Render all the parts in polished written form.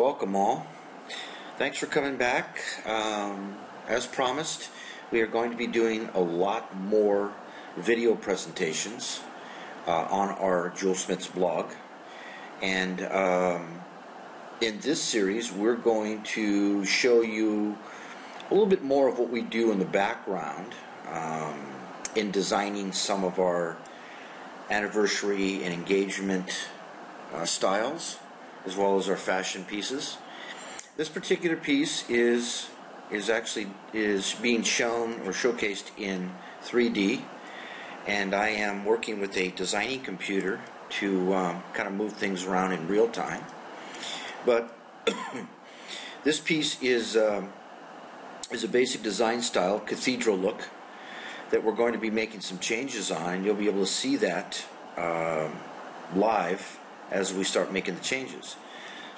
welcome all. Thanks for coming back. As promised, we are going to be doing a lot more video presentations on our JewelSmiths blog. And in this series, we're going to show you a little bit more of what we do in the background in designing some of our anniversary and engagement styles, as well as our fashion pieces. This particular piece is being shown or showcased in 3D, and I am working with a designing computer to kind of move things around in real time. But this piece is a basic design style, cathedral look, that we're going to be making some changes on, and you'll be able to see that live as we start making the changes.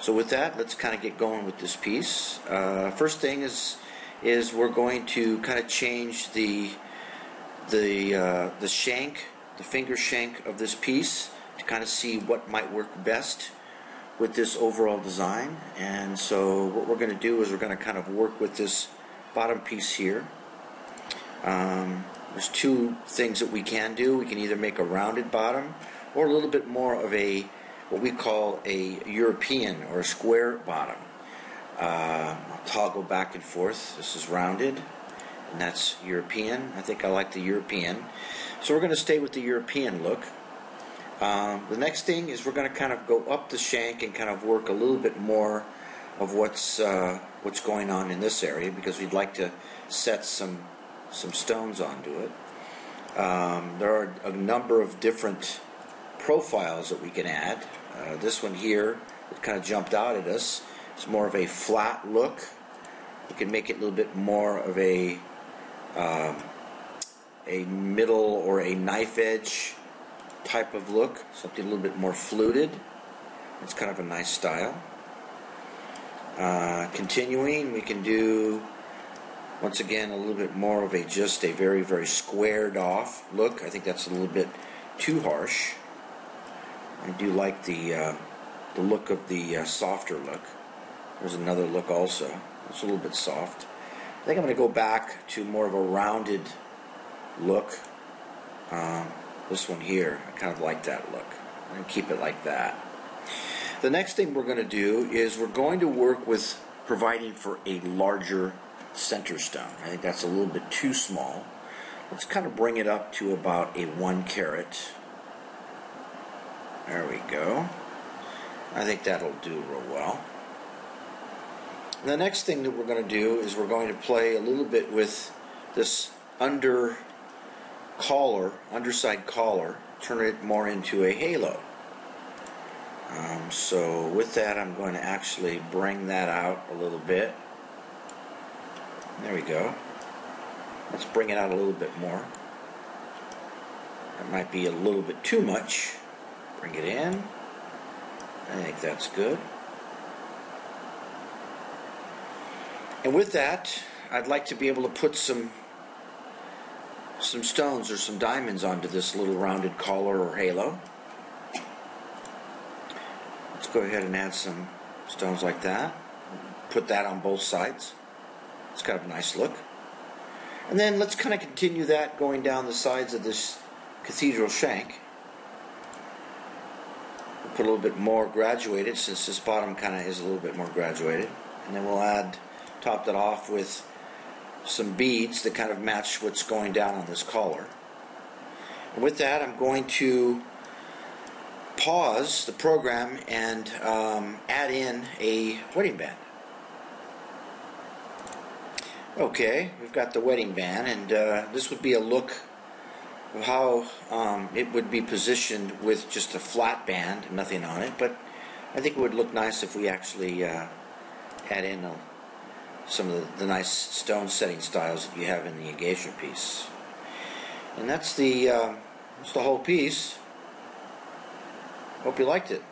So with that, let's kind of get going with this piece. First thing is we're going to kind of change the shank, the finger shank of this piece, to kind of see what might work best with this overall design. And so what we're going to do is we're going to kind of work with this bottom piece here. There's two things that we can do. We can either make a rounded bottom or a little bit more of what we call a European or a square bottom. I'll toggle back and forth. This is rounded, and that's European. I think I like the European. So we're going to stay with the European look. The next thing is we're going to kind of go up the shank and kind of work a little bit more of what's going on in this area, because we'd like to set some stones onto it. There are a number of different profiles that we can add. This one here, it kind of jumped out at us. It's more of a flat look. We can make it a little bit more of a middle or a knife edge type of look, something a little bit more fluted. It's kind of a nice style. Continuing, we can do once again a little bit more of just a very, very squared off look. I think that's a little bit too harsh. I do like the look of the softer look. There's another look also. It's a little bit soft. I think I'm going to go back to more of a rounded look. This one here, I kind of like that look. I'm going to keep it like that. The next thing we're going to do is we're going to work with providing for a larger center stone. I think that's a little bit too small. Let's kind of bring it up to about a 1 carat. There we go. I think that'll do real well. And the next thing that we're going to do is we're going to play a little bit with this underside collar, turn it more into a halo. So with that, I'm going to actually bring that out a little bit. There we go. Let's bring it out a little bit more. That might be a little bit too much. Bring it in. I think that's good. And with that, I'd like to be able to put some stones or some diamonds onto this little rounded collar or halo. Let's go ahead and add some stones like that. Put that on both sides. It's kind of a nice look. And then let's kind of continue that going down the sides of this cathedral shank. We'll put a little bit more graduated, since this bottom kind of is a little bit more graduated. And then we'll top that off with some beads that kind of match what's going down on this collar. And with that, I'm going to pause the program and add in a wedding band. Okay, we've got the wedding band, and this would be a look of how it would be positioned with just a flat band, nothing on it. But I think it would look nice if we actually add in some of the nice stone setting styles that you have in the engagement piece. And that's the whole piece. Hope you liked it.